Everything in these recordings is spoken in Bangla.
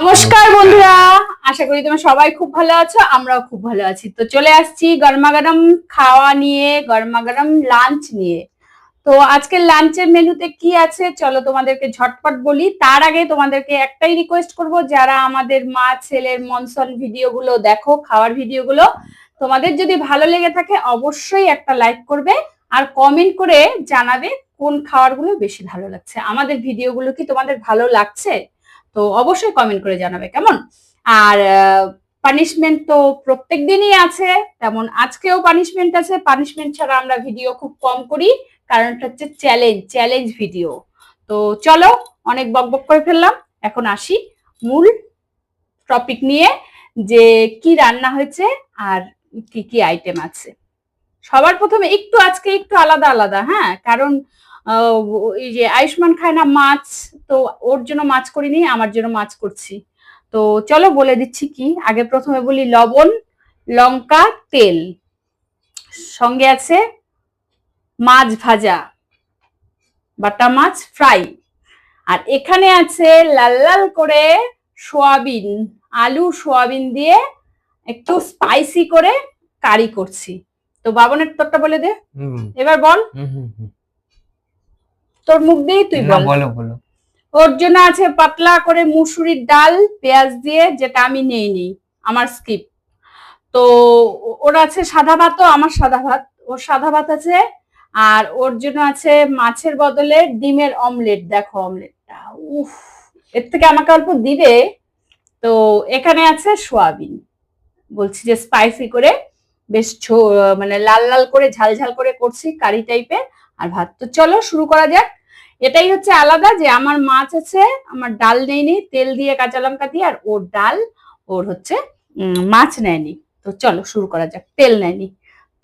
নমস্কার বন্ধুরা, আশা করি তোমরা সবাই খুব ভালো আছো। আমরাও খুব ভালো আছি। তো চলে আসছি গরমা গরম খাওয়া নিয়ে, গরমা গরম লাঞ্চ নিয়ে। তো আজকের লাঞ্চের মেনুতে কি আছে চলো তোমাদেরকে ঝটপট বলি। তার আগে তোমাদেরকে একটাই রিকোয়েস্ট করব, যারা আমাদের মা ছেলের মনসন ভিডিওগুলো দেখো, খাওয়ার ভিডিওগুলো, তোমাদের যদি ভালো লেগে থাকে অবশ্যই একটা লাইক করবে আর কমেন্ট করে জানাবে কোন খাবারগুলো বেশি ভালো লাগছে। আমাদের ভিডিওগুলো কি তোমাদের ভালো লাগছে? তো অবশ্যই কমেন্ট করে জানাবে, কেমন? আর পানিশমেন্ট তো প্রত্যেক দিনই আছে, তেমন আজকেও পানিশমেন্ট আছে। পানিশমেন্ট ছাড়া আমরা ভিডিও খুব কম করি, কারণ এটা হচ্ছে চ্যালেঞ্জ ভিডিও। তো চলো, অনেক বকবক করে ফেললাম, এখন আসি মূল টপিক নিয়ে, যে কি রান্না হয়েছে আর কি কি আইটেম আছে। সবার প্রথমে আজকে একটু আলাদা আলাদা, হ্যাঁ, কারণ এই যে আয়ুষ্মান খায় না মাছ, তো ওর জন্য মাছ করিনি, আমার জন্য মাছ করছি। তো চলো বলে দিচ্ছি কি। আগে প্রথমে বলি লবণ, লঙ্কা, তেল, সঙ্গে আছে মাছ ভাজা, বাটা মাছ ফ্রাই, আর এখানে আছে লাল লাল করে সোয়াবিন, আলু সোয়াবিন দিয়ে একটু স্পাইসি করে কারি করছি। তো বাবনের তোরটা বলে দে, এবার বল। তোর মুখ দিয়েই তুই বল। বলো বলো। ওর জন্য আছে পাতলা করে মুসুরির ডাল পেঁয়াজ দিয়ে, যেটা আমি নেইনি, আমার স্কিপ। তো ওর আছে সাদা ভাত, আমার সাদা ভাত, ওর সাদা ভাত আছে। আর ওর জন্য আছে মাছের বদলে ডিমের অমলেট। দেখো অমলেটটা, উফ, এর থেকে আমাকে অল্প দিবে। তো এখানে আছে সোয়াবিন, বলছি যে স্পাইসি করে, বেশ মানে লাল লাল করে ঝাল ঝাল করে করছি, কারি টাইপের। আর ভাত। তো চলো শুরু করা যাক। এটাই হচ্ছে আলাদা, যে আমার মাছ আছে, আমার ডাল নেয়নি, তেল দিয়ে কাঁচা লঙ্কা দিয়ে, আর ওর ডাল, ওর হচ্ছে মাছ নেয়নি। তো চলো শুরু করা যাক, তেল নেয়নি।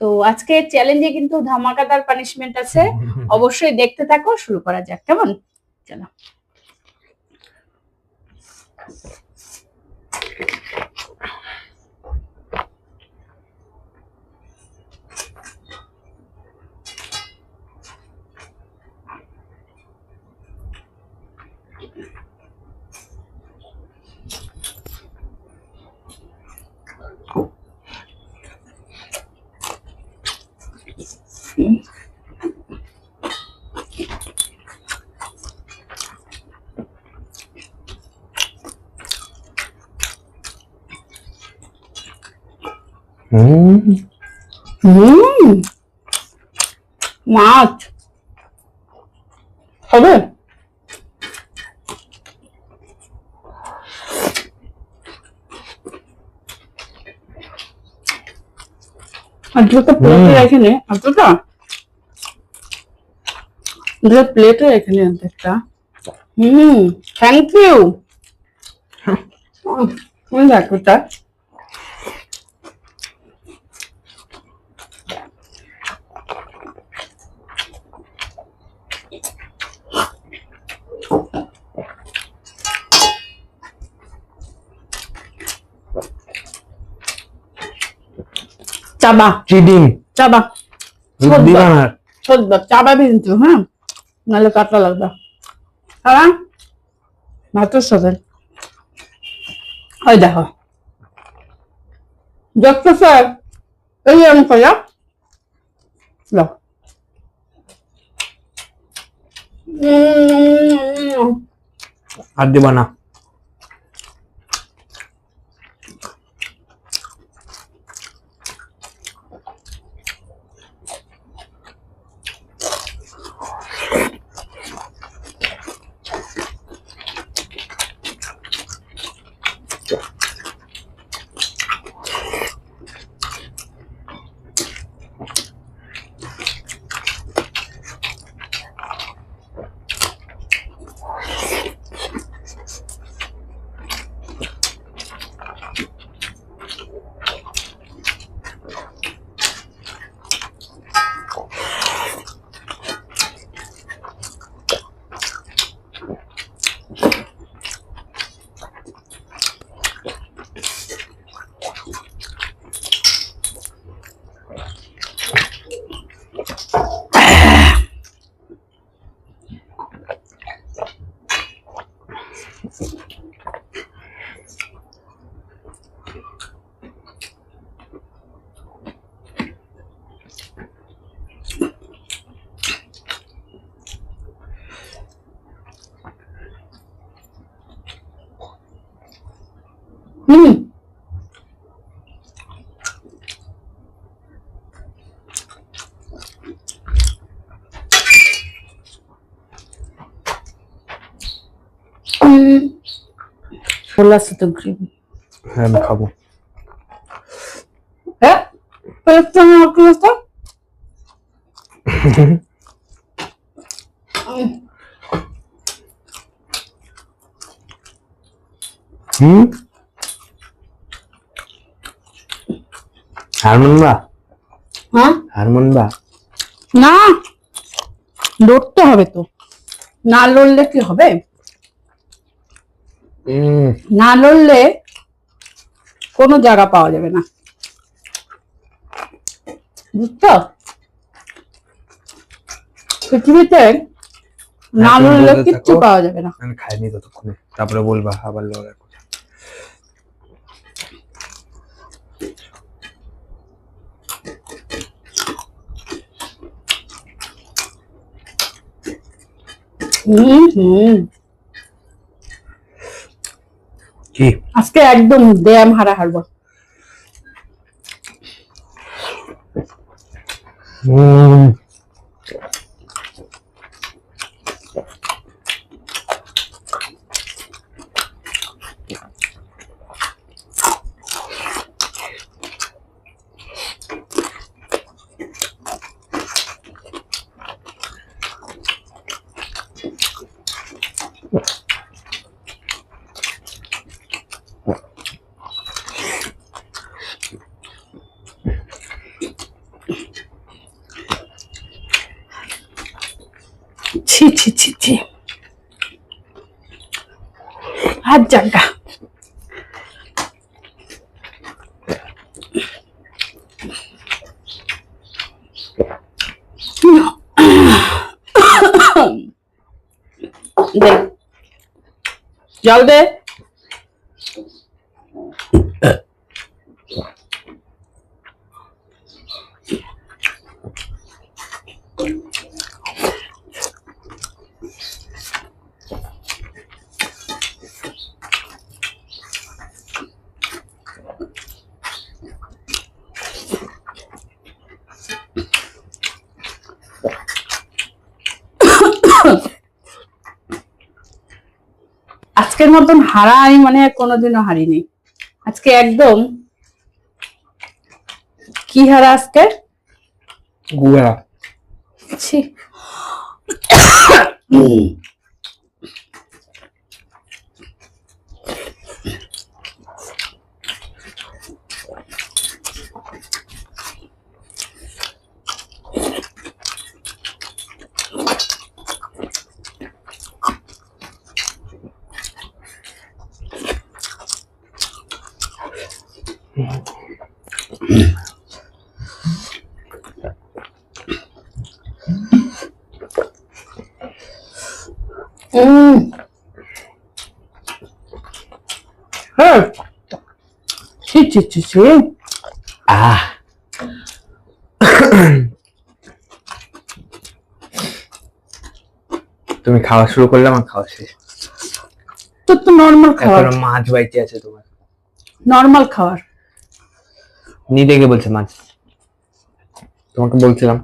তো আজকে চ্যালেঞ্জে কিন্তু ধামাকাদার পানিশমেন্ট আছে, অবশ্যই দেখতে থাকো। শুরু করা যাক, কেমন? চলো। মাছ হবে। আর দুটো প্লেটে রেখে নে, এতটা দুটো প্লেটে রেখে নে অর্ধেকটা। Thank you. তুমি দেখো তা, চাবা চিডিং চাবা দিবানা সদ্য চাবাবি কিন্তু, হ্যাঁ, নাহলে কাটা লাগবে। হ্যাঁ, ভাতের সাথে ওই দেখো দেখতেছ, এই আমি কইয়া লো। আর দিবানা। বললা তো গ্রিন। হ্যাঁ আমি খাবো। হ্যাঁ পেস্ট না পেস্ট হারমোন বা হ্যাঁ হারমোন বা না লড়তে হবে তো, না লড়লে কি হবে? না লড়লে কোনো জায়গা পাওয়া যাবে না, বুঝছো? পৃথিবীতে না লড়লে কিচ্ছু পাওয়া যাবে না। আমি খাইনি ততক্ষণে, তারপরে বলবা আবার লড়ার কথা। কি আজকে একদম ব্যায়াম হারবো। ছি ছি ছি ছি, হাত জাগা। দে জল দে। আজকের মতন হারা আমি মনে হয় কোনোদিনও হারিনি। আজকে একদম কি হারা আজকে? গুয়া। ছি হ্যাঁ ছি ছি ছি ছি। তুমি খাওয়া শুরু করলে আমার খাওয়া শেষ। তোর তো নর্মাল খাবার, এখনো মাছ বাইতে আছে তোমার। নর্মাল খাবার। নিজে কে বলছে মাছ? তোমাকে বলছিলাম।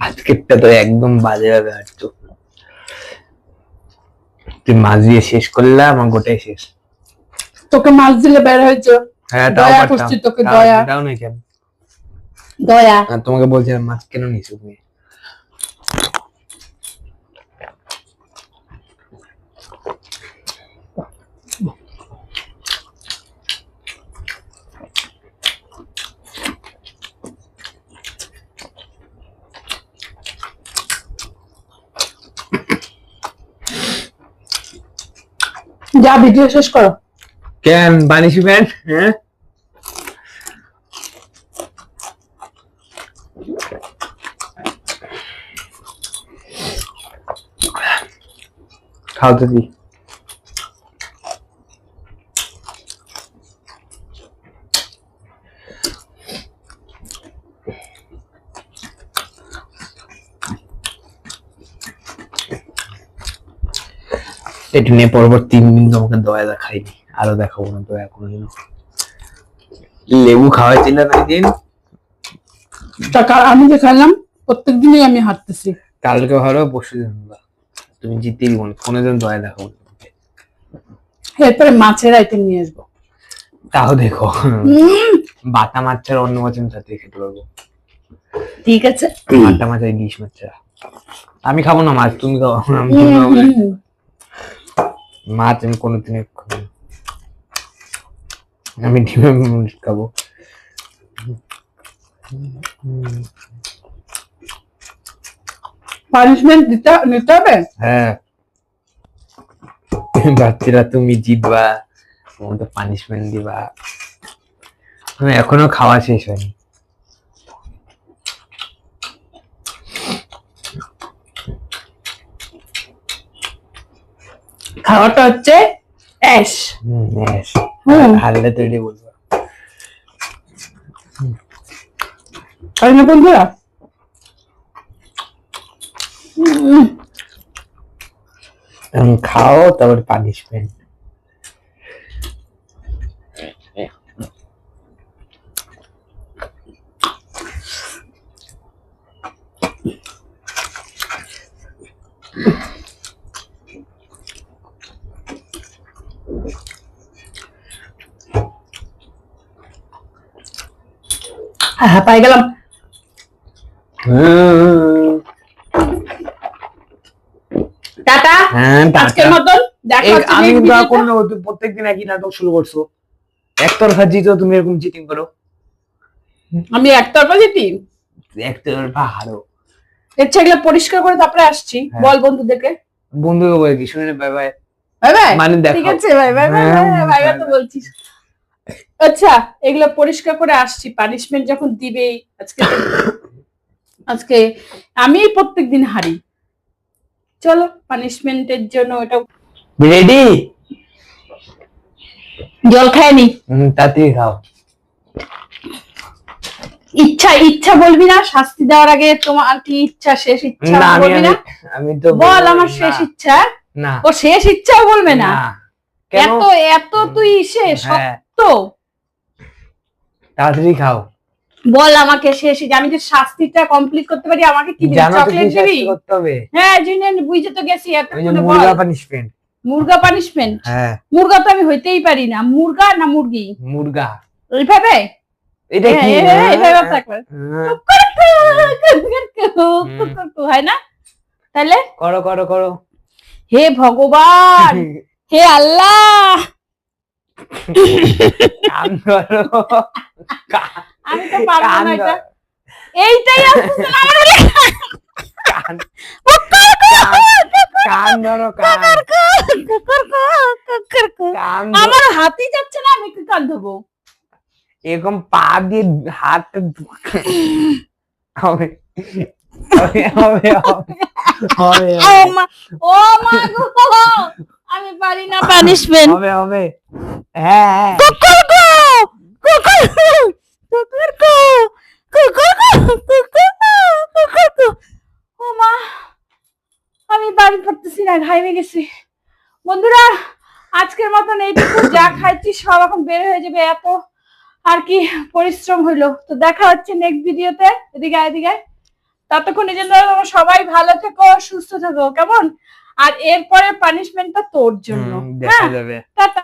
আজকেরটা তো একদম বাজে ভাবে হাঁটছো। তুই মাছ দিয়ে শেষ করলে আমার গোটাই শেষ। তোকে মাছ দিলে বের হয়েছে। হ্যাঁ দয়া করছি তোকে, দয়া দাও না কেন? দয়া। তোমাকে বলছিলাম মাছ কেন নিছো তুমি? যা ভিডিও শেষ করো। কেন বানিশি ফ্যান? হ্যাঁ খাও তো দি। এটা নিয়ে পরপর 3 দিন তোমাকে দয়া দেখাইনি, আরো দেখাবো না দয়া কোনোদিন। লেবু খাওয়াইছি না তাই দিন, আমি যে খাইলাম প্রত্যেকদিনই আমি হাঁটতেছি। কালকে ভালো পরশু দিন বা তুমি জিতেই কোনোদিন দয়া দেখাবো না তোমাকে। এরপরে মাছের আইটেম নিয়ে আসবো। তাও দেখো বাটা মাছ ছাড়া অন্য মাছের সাথে খেতে পারবো। ঠিক আছে, বাটা মাছ আর ইলিশ মাছ ছাড়া। আমি খাবো না মাছ, তুমি খাও। আমি খাবো না। মাছ আমি কোনোদিন খাবো না। আমি ডিমের মাছ খাবো। পানিশমেন্ট নিতে হবে। হ্যাঁ, বাচ্চারা তুমি জিতবা, তোমাকে পানিশমেন্ট দিবা। এখনো খাওয়া শেষ হয়নি। খাওয়াটা হচ্ছে অ্যাশ। বেশ, হুম। হারলে তৈরি বলবো। তাই না বন্ধুরা? খাও তারপর পানিশমেন্ট। হ্যাঁ, পাই গেলাম। টাটা, হ্যাঁ, আজকের মতন দেখা হচ্ছে আমি next কিন্তু ভিডিওতে। কোনো প্রত্যেকদিন একই নাটক শুরু করছো। একতরফা জিতো, তুমি এরকম চিটিং করো। আমি একতরফা জিতি। একতরফা হারো। ইচ্ছা এগুলো পরিষ্কার করে তারপরে আসছি। হ্যাঁ। বল বন্ধুদেরকে বন্ধুকে বলে কি শুনে বাই বাই। Bye bye. মানে দেখো। ঠিক আছে, বাই বাই বাই হ্যাঁ, বাই বাই bye তো bye। বলছিস। আচ্ছা, এগুলো পরিষ্কার করে আসছি। পানিশমেন্ট যখন দিবেই আজকে আমি প্রত্যেকদিন হারি। চলো পানিশমেন্টের জন্য ওটা রেডি? জল খায়নি। তাড়াতাড়ি খাও। ইচ্ছা বলবি না? শাস্তি দেওয়ার আগে তোমার কি ইচ্ছা, শেষ ইচ্ছা না বলবি না? আমি তো বল আমার শেষ ইচ্ছা। না। ও শেষ ইচ্ছাও বলবে না? কেন? এত তুই শেষ হ্যাঁ, সত্য। তাড়াতাড়ি খাও। বল আমাকে শেষ ইচ্ছা। আমি যে শাস্তিটা কমপ্লিট করতে পারি আমাকে কি দিবি? জানো তো কি চকলেট দিবি? শাস্তি করতে হবে? হ্যাঁ জুনে বুঝে তো গেছি। ওই যে এতক্ষণে বল। মুরগা পানিশমেন্ট। মুরগা পানিশমেন্ট? হ্যাঁ, মুরগা তো আমি হইতেই পারি না। মুরগা না মুরগি? মুরগা। ওইভাবে এটা কি? এইভাবে থাকবে হয় না? তাহলে করো করো করো। হে ভগবান, হে আল্লাহ, কান ধরো। আমি তো পারবো কান না এটা। ধরো। এইটাই আসছে না আমার কান কান ধরো। কান কান ধরো। আমার হাতই যাচ্ছে না, আমি কি কান ধরবো? এরকম পা দিয়ে হাতটা হবে হবে হবে হবে হবে ও মা গো, আমি পারি না পানিশমেন্ট। হবে হবে। হ্যাঁ, ও মা, আমি বাড়ি পড়তেছি না, ঘাইমে গেছি। বন্ধুরা আজকের মতন এইটুকু, যা খাইছি সব এখন বের হয়ে যাবে, এত আর কি পরিশ্রম হইলো। তো দেখা হচ্ছে নেক্সট ভিডিওতে। এদিকে ততক্ষণের জন্য তোমরা সবাই ভালো থেকো, সুস্থ থেকো, কেমন? আর এরপরে পানিশমেন্টটা তোর জন্য। দেখা হ্যাঁ, যাবে। টাটা।